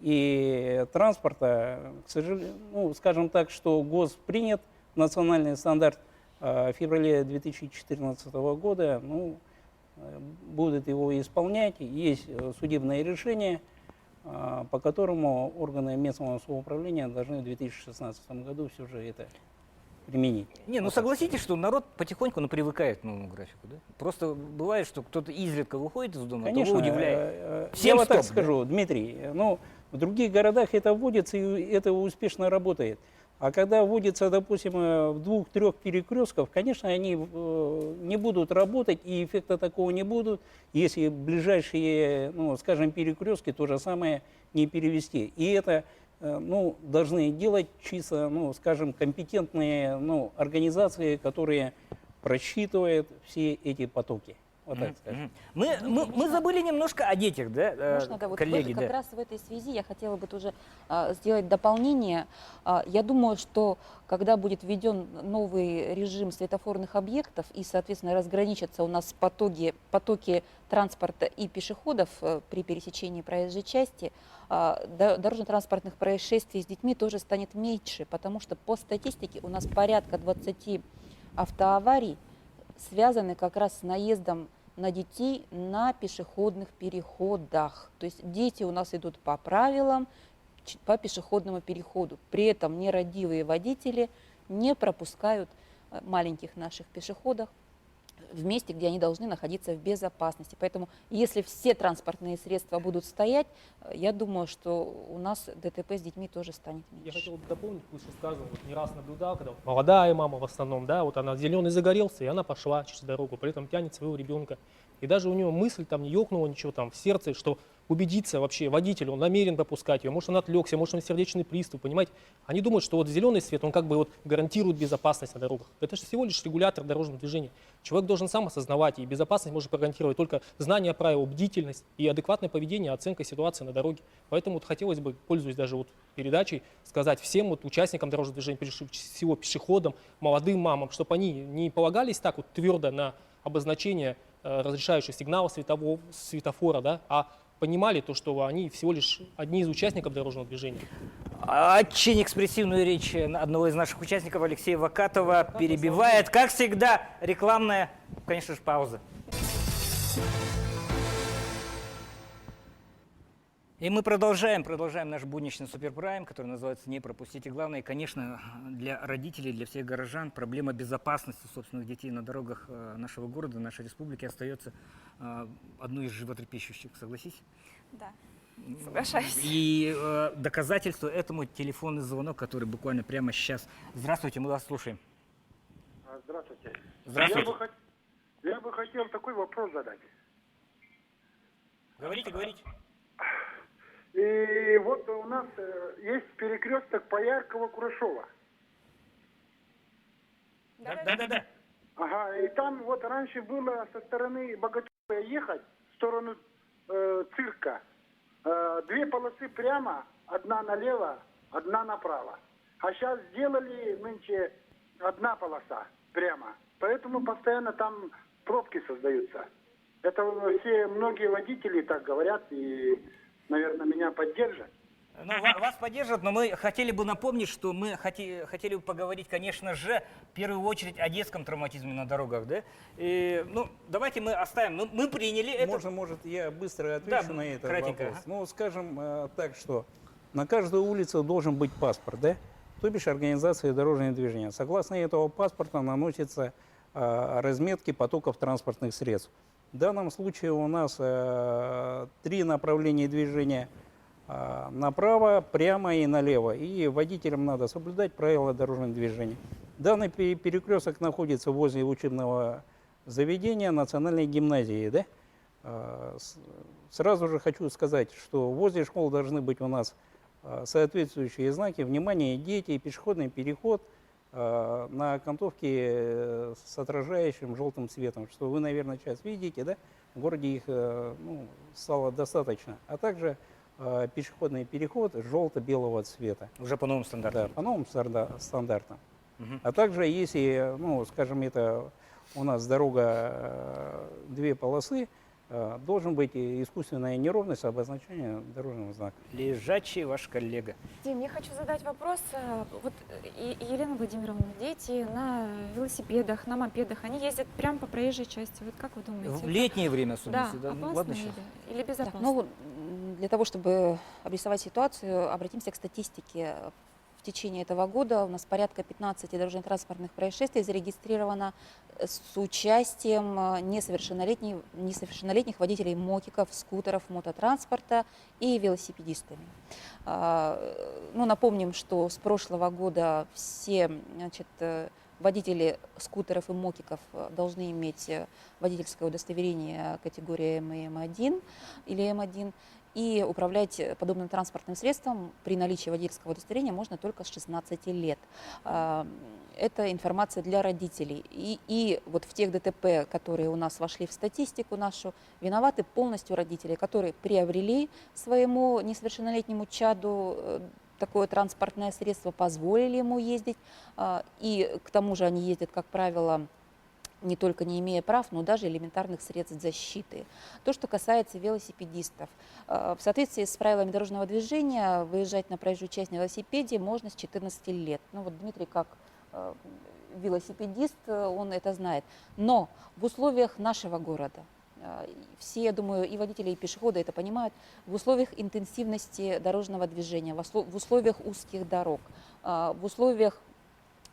и транспорта, к сожалению, скажем так, что ГОСТ принят, национальный стандарт в феврале 2014 года, будут его исполнять, есть судебное решение, по которому органы местного самоуправления должны в 2016 году все же это применить. Согласитесь, что народ потихоньку привыкает к новому графику, да? Просто бывает, что кто-то изредка выходит из дома, Конечно, того удивляет. Я вот так скажу, Дмитрий, в других городах это вводится и это успешно работает. А когда вводится, допустим, в 2-3 перекрестках, конечно, они не будут работать, и эффекта такого не будут, если ближайшие, скажем, перекрестки то же самое не перевести. И это должны делать чисто, скажем, компетентные организации, которые просчитывают все эти потоки. Вот так скажем. Мы забыли немножко о детях, да, Можно, да, вот коллеги? как раз в этой связи я хотела бы тоже сделать дополнение. Я думаю, что когда будет введен новый режим светофорных объектов и, соответственно, разграничатся у нас потоки транспорта и пешеходов при пересечении проезжей части, дорожно-транспортных происшествий с детьми тоже станет меньше, потому что по статистике у нас порядка 20 автоаварий связаны как раз с наездом на детей на пешеходных переходах. То есть дети у нас идут по правилам, по пешеходному переходу. При этом нерадивые водители не пропускают маленьких наших пешеходов в месте, где они должны находиться в безопасности. Поэтому если все транспортные средства будут стоять, я думаю, что у нас ДТП с детьми тоже станет меньше. Я хотел бы дополнить, вышесказанное. Вот не раз наблюдал, когда молодая мама в основном, да, вот она зеленый загорелся, и она пошла через дорогу, при этом тянет своего ребенка. И даже у нее мысль там не ёкнула ничего там в сердце, что убедиться вообще водитель, он намерен пропускать ее, может он отвлекся, может он сердечный приступ, понимаете? Они думают, что вот зеленый свет, он как бы вот гарантирует безопасность на дорогах. Это же всего лишь регулятор дорожного движения. Человек должен сам осознавать, и безопасность может гарантировать только знание правил, бдительность и адекватное поведение, оценка ситуации на дороге. Поэтому вот хотелось бы, пользуясь даже вот передачей, сказать всем вот участникам дорожного движения, прежде всего пешеходам, молодым мамам, чтобы они не полагались так вот твердо на обозначение разрешающего сигнала светофора, да, а понимали то, что они всего лишь одни из участников дорожного движения. Очень экспрессивную речь одного из наших участников, Алексея Вакатова, перебивает, как всегда, рекламная, конечно же, пауза. И мы продолжаем наш будничный суперпрайм, который называется «Не пропустите главное». И, конечно, для родителей, для всех горожан проблема безопасности собственных детей на дорогах нашего города, нашей республики остается одной из животрепещущих, согласись? Да, соглашаюсь. И доказательство этому телефонный звонок, который буквально прямо сейчас. Здравствуйте, мы вас слушаем. Здравствуйте. Здравствуйте. Я бы хотел такой вопрос задать. Говорите, говорите. И вот у нас есть перекресток Пояркова-Курашова. Да. Ага, и там вот раньше было со стороны Богатыря ехать, в сторону цирка. Две полосы прямо, одна налево, одна направо. А сейчас сделали нынче одна полоса прямо. Поэтому постоянно там пробки создаются. Это все, многие водители так говорят и, наверное, меня поддержат. Ну, вас поддержат, но мы хотели бы напомнить, что мы хотели бы поговорить, конечно же, в первую очередь о детском травматизме на дорогах, да? И, ну, давайте мы оставим. Мы приняли это. Может, я быстро отвечу Да, на этот кратенько, вопрос. ага. Ну, скажем так, что на каждой улице должен быть паспорт, да? То бишь организация дорожного движения. Согласно этого паспорта наносятся разметки потоков транспортных средств. В данном случае у нас 3 направления движения: направо, прямо и налево. И водителям надо соблюдать правила дорожного движения. Данный перекресток находится возле учебного заведения Национальной гимназии. Да? Сразу же хочу сказать, что возле школ должны быть у нас соответствующие знаки. Внимание, дети, пешеходный переход на окантовке с отражающим желтым цветом, что вы, наверное, сейчас видите, да? В городе их стало достаточно. А также пешеходный переход желто-белого цвета. Уже по новым стандартам. Да, по новым стандартам. Угу. А также, если, ну, скажем, это у нас дорога 2 полосы, должен быть искусственная неровность обозначения дорожного знака. Лежачий ваш коллега. Дим, я хочу задать вопрос. Вот Елена Владимировна, дети на велосипедах, на мопедах, они ездят прямо по проезжей части. Вот как вы думаете? В летнее время особенно. Да, Ну, опасно ладно, сейчас. или безопасно? Ну, для того, чтобы обрисовать ситуацию, обратимся к статистике. В течение этого года у нас порядка 15 дорожно-транспортных происшествий зарегистрировано с участием несовершеннолетних водителей мотиков, скутеров, мототранспорта и велосипедистами. Ну, напомним, что с прошлого года все, значит, водители скутеров и мотиков должны иметь водительское удостоверение категории ММ1 или М1. И управлять подобным транспортным средством при наличии водительского удостоверения можно только с 16 лет. Это информация для родителей. И вот в тех ДТП, которые у нас вошли в статистику нашу, виноваты полностью родители, которые приобрели своему несовершеннолетнему чаду такое транспортное средство, позволили ему ездить. И к тому же они ездят, как правило, не только не имея прав, но даже элементарных средств защиты. То, что касается велосипедистов. В соответствии с правилами дорожного движения выезжать на проезжую часть на велосипеде можно с 14 лет. Ну вот Дмитрий, как велосипедист, он это знает. Но в условиях нашего города, все, я думаю, и водители, и пешеходы это понимают, в условиях интенсивности дорожного движения, в условиях узких дорог, в условиях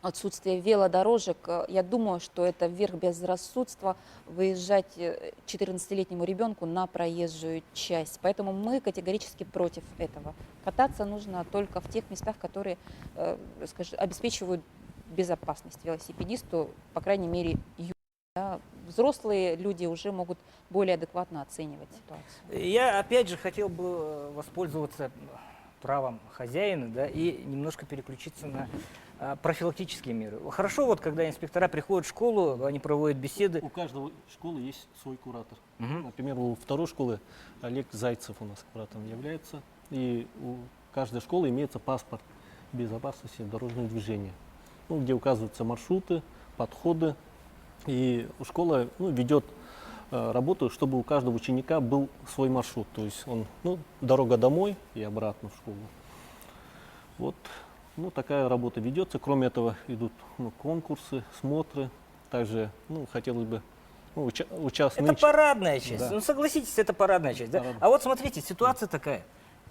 отсутствие велодорожек, я думаю, что это верх безрассудства выезжать 14-летнему ребенку на проезжую часть. Поэтому мы категорически против этого. Кататься нужно только в тех местах, которые, скажем, обеспечивают безопасность велосипедисту, по крайней мере, да. Взрослые люди уже могут более адекватно оценивать ситуацию. Я опять же хотел бы воспользоваться правом хозяина, да, и немножко переключиться на профилактические меры. Хорошо, вот когда инспектора приходят в школу, они проводят беседы. У каждой школы есть свой куратор. Угу. Например, у второй школы Олег Зайцев у нас куратором является. И у каждой школы имеется паспорт безопасности дорожного движения, ну, где указываются маршруты, подходы. И школа ведет работу, чтобы у каждого ученика был свой маршрут. То есть он, дорога домой и обратно в школу. Вот, ну, такая работа ведется. Кроме этого идут конкурсы, смотры. Также, ну, хотелось бы участвовать. Это парадная часть. Да. Ну, согласитесь, это парадная часть. Да? Парадная. А вот смотрите, ситуация такая.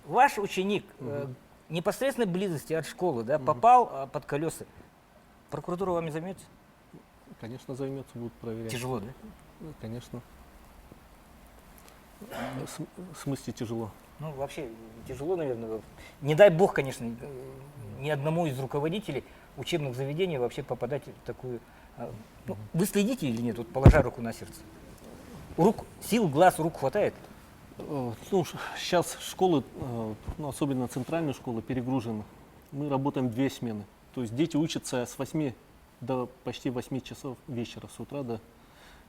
Ваш ученик в непосредственной близости от школы, да, попал под колеса. Прокуратура вами займется? Конечно, займется, будут проверять. Тяжело, да? Ну, конечно. В смысле тяжело? Ну, вообще тяжело, наверное. Не дай бог, конечно, ни одному из руководителей учебных заведений вообще попадать в такую... Ну, вы следите или нет, вот положа руку на сердце? Рук, сил, глаз, рук хватает? Ну, сейчас школы, ну, особенно центральные школы, перегружены. Мы работаем 2 смены. То есть дети учатся с 8 до почти 8 часов вечера, с утра до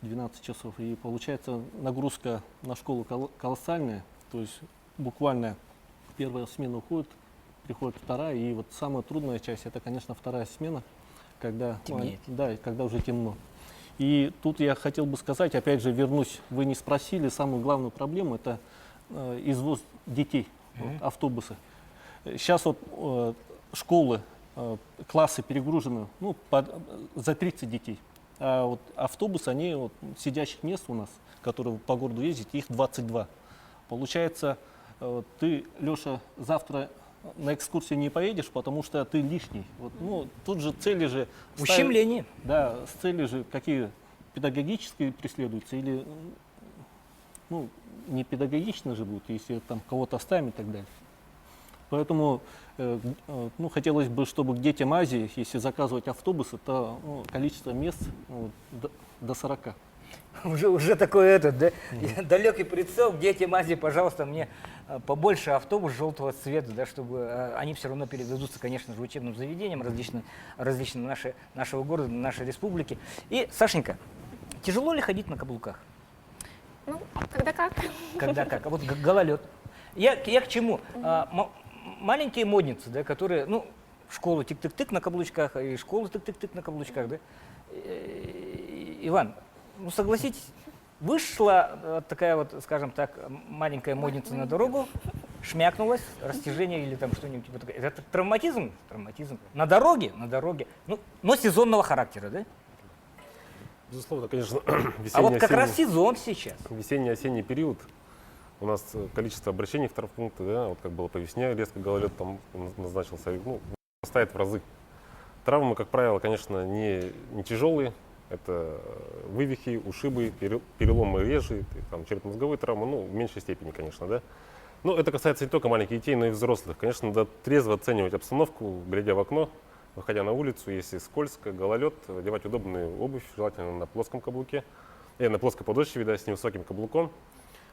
12 часов. И получается нагрузка на школу колоссальная. То есть буквально первая смена уходит, приходит вторая. И вот самая трудная часть, это, конечно, вторая смена, когда, да, когда уже темно. И тут я хотел бы сказать, опять же, вернусь, вы не спросили, самую главную проблему — это извоз детей, вот, автобусы. Сейчас вот школы, классы перегружены, ну, за 30 детей. А вот автобусы, они, вот, сидящих мест у нас, которые по городу ездят, их 22. Получается, ты, Леша, завтра на экскурсию не поедешь, потому что ты лишний. Вот, ну, тут же цели же... Ущемление. Да, цели же какие педагогические преследуются или, ну, не педагогично же будут, если там кого-то оставим и так далее. Поэтому, ну, хотелось бы, чтобы к детям Азии, если заказывать автобусы, то, ну, количество мест, ну, до 40. Уже такой этот, да? Далекий прицел, детям Азии, пожалуйста, мне побольше автобус желтого цвета, да, чтобы они все равно передадутся, конечно же, учебным заведениям различным нашего города, нашей республики. И, Сашенька, тяжело ли ходить на каблуках? Ну, когда как. Когда как? А вот гололед. Я к чему? Маленькие модницы, да, которые, ну, в школу тык-тык-тык на каблучках, и школу тык-тык-тык на каблучках, да? Иван, ну, согласитесь, вышла такая вот, скажем так, маленькая модница на дорогу, шмякнулась, растяжение или там что-нибудь типа такое. Это травматизм? Травматизм. На дороге, ну, но сезонного характера, да? Безусловно, конечно, А вот как раз сезон сейчас. Весенний-осенний период. У нас количество обращений в травмпункты, да, вот как было по весне, резко гололед там назначился, ну, растает в разы. Травмы, как правило, конечно, не тяжелые. Это вывихи, ушибы, переломы режи, там, черепно-мозговые травмы, ну, в меньшей степени, конечно, да. Но это касается не только маленьких детей, но и взрослых. Конечно, надо трезво оценивать обстановку, глядя в окно, выходя на улицу, если скользко, гололед, одевать удобную обувь, желательно на плоском каблуке, на плоской подошве, да, с невысоким каблуком.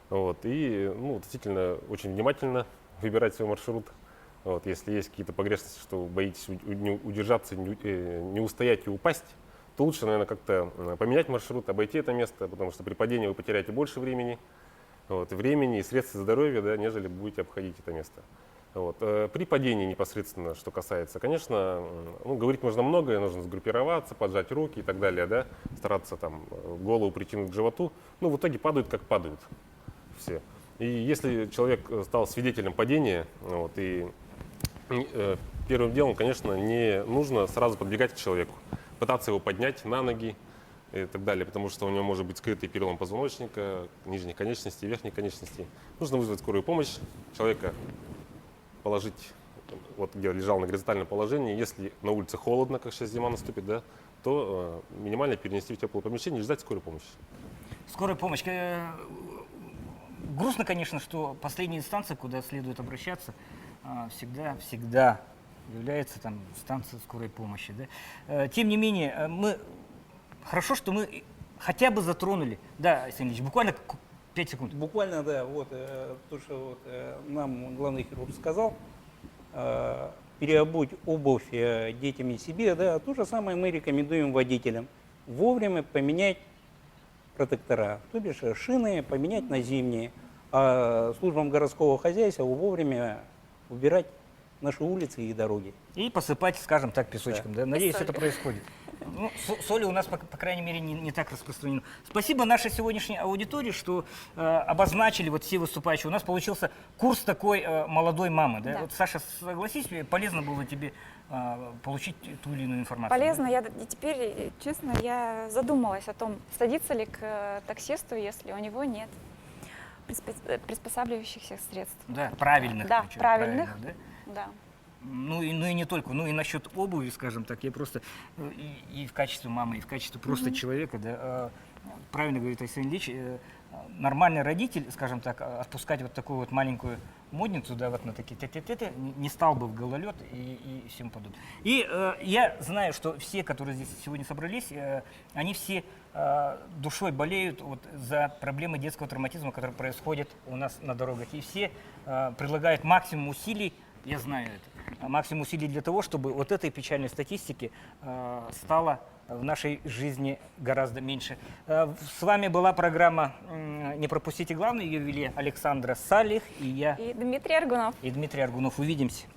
Вот, и, ну, действительно, очень внимательно выбирать свой маршрут. Вот, если есть какие-то погрешности, что боитесь удержаться, не устоять и упасть, то лучше, наверное, как-то поменять маршрут, обойти это место, потому что при падении вы потеряете больше времени, и средств здоровья, да, нежели будете обходить это место. Вот. При падении непосредственно, что касается, конечно, ну, говорить можно многое, нужно сгруппироваться, поджать руки и так далее, да, стараться там голову притянуть к животу, ну, в итоге падают, как падают все. И если человек стал свидетелем падения, вот, и первым делом, конечно, не нужно сразу подбегать к человеку, пытаться его поднять на ноги и так далее, потому что у него может быть скрытый перелом позвоночника, нижних конечностей, верхних конечностей. Нужно вызвать скорую помощь, человека положить, вот где лежал на горизонтальном положении. Если на улице холодно, как сейчас зима наступит, да, то минимально перенести в теплое помещение и ждать скорую помощь. Скорая помощь. Грустно, конечно, что последняя инстанция, куда следует обращаться, всегда является там станция скорой помощи. Да? Тем не менее, хорошо, что мы хотя бы затронули. Да, Александр Ильич, буквально 5 секунд. Буквально, да, вот то, что вот, нам главный хирург сказал, переобуть обувь детям и себе, да, то же самое мы рекомендуем водителям. Вовремя поменять протектора, то бишь шины поменять на зимние, а службам городского хозяйства вовремя убирать наши улицы и дороги. И посыпать, скажем так, песочком. Да. Да? Надеюсь, это происходит. Ну, соли у нас, по крайней мере, не так распространено. Спасибо нашей сегодняшней аудитории, что обозначили вот все выступающие. У нас получился курс такой молодой мамы. Да? Да. Вот, Саша, согласись, полезно было тебе получить ту или иную информацию? Полезно. Да? Я и теперь, честно, я задумалась о том, садиться ли к таксисту, если у него нет приспосабливающихся средств. Да, правильных. Да, причем, правильных. да? Да. Ну и не только, ну и насчет обуви, скажем так, я просто и в качестве мамы, и в качестве просто человека, да, правильно говорит Айсен Ильич, нормальный родитель, скажем так, отпускать вот такую вот маленькую модницу, да, вот на такие те-те-те, не стал бы в гололед и всем подобное. И я знаю, что все, которые здесь сегодня собрались, они все душой болеют вот за проблемы детского травматизма, которые происходят у нас на дорогах. И все предлагают максимум усилий, я знаю это, максимум усилий для того, чтобы вот этой печальной статистики стало в нашей жизни гораздо меньше. С вами была программа «Не пропустите главное». Ее вели Александра Салих и я. И Дмитрий Аргунов. И Дмитрий Аргунов. Увидимся.